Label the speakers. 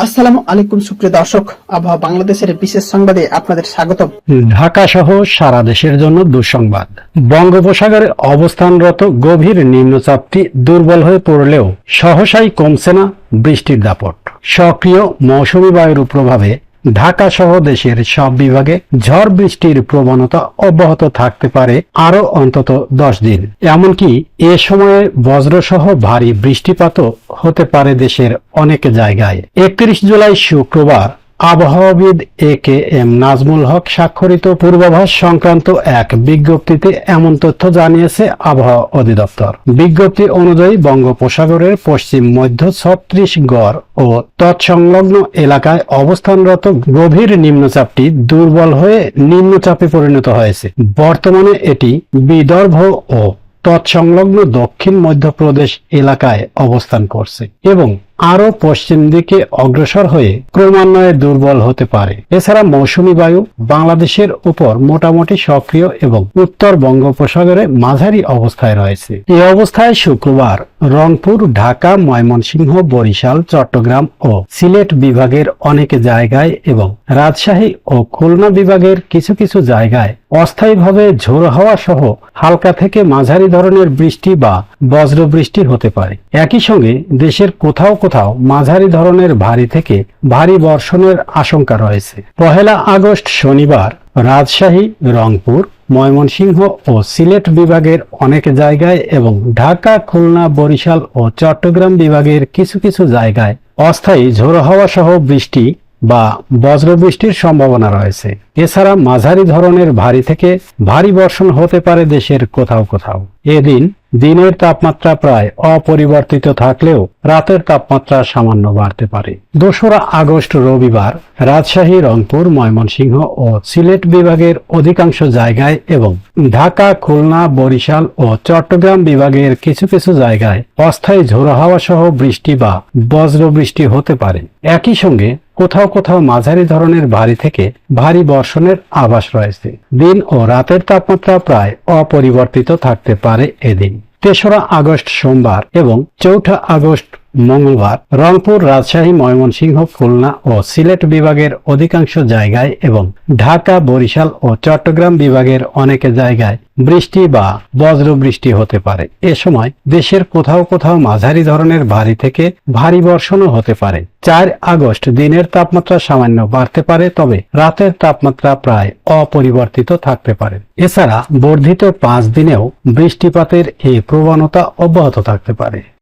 Speaker 1: আসসালামু আলাইকুম সুপ্রিয় দর্শক, আবহাওয়া বাংলাদেশের বিশেষ সংবাদে আপনাদের স্বাগতম।
Speaker 2: ঢাকা সহ সারা দেশের জন্য দুঃসংবাদ। বঙ্গোপসাগরে অবস্থানরত গভীর নিম্নচাপটি দুর্বল হয়ে পড়লেও সহসাই কমছে না বৃষ্টির দাপট। সক্রিয় মৌসুমী বায়ুর প্রভাবে ঢাকা সহ দেশের সব বিভাগে ঝড় বৃষ্টির প্রবণতা অব্যাহত থাকতে পারে আরো অন্তত 10 দিন। এমনকি এ সময়ে বজ্রসহ ভারী বৃষ্টিপাতও হতে পারে দেশের অনেক জায়গায়। 31 জুলাই শুক্রবার আবহাওয়াবিদ এ.কে.এম. নাজমুল হক স্বাক্ষরিত পূর্বাভাস সংক্রান্ত এক বিজ্ঞপ্তিতে এমন তথ্য জানিয়েছে আবহাওয়া অধিদপ্তর। বিজ্ঞপ্তি অনুযায়ী বঙ্গোপসাগরের পশ্চিম মধ্য 36 গড় ও তৎসংলগ্ন এলাকায় অবস্থানরত গভীর নিম্নচাপটি দুর্বল হয়ে নিম্নচাপে পরিণত হয়েছে। বর্তমানে এটি বিদর্ভ ও তৎসংলগ্ন দক্ষিণ মধ্যপ্রদেশ এলাকায় অবস্থান করছে এবং আরো পশ্চিম দিকে অগ্রসর হয়ে ক্রমান্বয়ে দুর্বল হতে পারে। এছাড়া মৌসুমী বায়ু বাংলাদেশের উপর মোটামুটি সক্রিয় এবং উত্তর বঙ্গোপসাগরে মাঝারি অবস্থায় রয়েছে। এই অবস্থায় শুক্রবার রংপুর, ঢাকা, ময়মনসিংহ, বরিশাল, চট্টগ্রাম ও সিলেট বিভাগের অনেক জায়গায় এবং রাজশাহী ও খুলনা বিভাগের কিছু কিছু জায়গায় অস্থায়ীভাবে ঝোড়ো হাওয়া সহ হালকা থেকে মাঝারি ধরনের বৃষ্টি বা বজ্র বৃষ্টি হতে পারে। একই সঙ্গে দেশের কোথাও কোথাও মাঝারি ধরনের ভারী থেকে ভারী বর্ষণের আশঙ্কা রয়েছে। 1 আগস্ট শনিবার রাজশাহী, রংপুর, ময়মনসিংহ ও সিলেট বিভাগের অনেক জায়গায় এবং ঢাকা, খুলনা, বরিশাল ও চট্টগ্রাম বিভাগের কিছু কিছু জায়গায় অস্থায়ী ঝোড়ো হাওয়া সহ বৃষ্টি বা বজ্রবৃষ্টির সম্ভাবনা রয়েছে। এছাড়া মাঝারি ধরনের ভারী থেকে ভারী বর্ষণ হতে পারে দেশের কোথাও কোথাও। এদিন দিনের তাপমাত্রা প্রায় অপরিবর্তিত থাকলেও রাতের তাপমাত্রা সামান্য বাড়তে পারে। 2 আগস্ট রবিবার রাজশাহী, রংপুর, ময়মনসিংহ ও সিলেট বিভাগের অধিকাংশ জায়গায় এবং ঢাকা, খুলনা, বরিশাল ও চট্টগ্রাম বিভাগের কিছু কিছু জায়গায় অস্থায়ী ঝোড়ো হাওয়া সহ বৃষ্টি বা বজ্র বৃষ্টি হতে পারে। একই সঙ্গে কোথাও কোথাও মাঝারি ধরনের ভারী থেকে ভারী বর্ষণের আভাস রয়েছে। দিন ও রাতের তাপমাত্রা প্রায় অপরিবর্তিত থাকতে পারে এদিন। 3 আগস্ট সোমবার এবং 4 আগস্ট মঙ্গলবার রংপুর, রাজশাহী, ময়মনসিংহ, খুলনা ও সিলেট বিভাগের অধিকাংশ জায়গায় এবং ঢাকা, বরিশাল ও চট্টগ্রাম বিভাগের অনেক জায়গায় বৃষ্টি বা বজ্র বৃষ্টি হতে পারে। এ সময় দেশের কোথাও কোথাও মাঝারি ধরনের ভারী থেকে ভারী বর্ষণও হতে পারে। 4 আগস্ট দিনের তাপমাত্রা সামান্য বাড়তে পারে, তবে রাতের তাপমাত্রা প্রায় অপরিবর্তিত থাকতে পারে। এছাড়া বর্ধিত 5 দিনেও বৃষ্টিপাতের এই প্রবণতা অব্যাহত থাকতে পারে।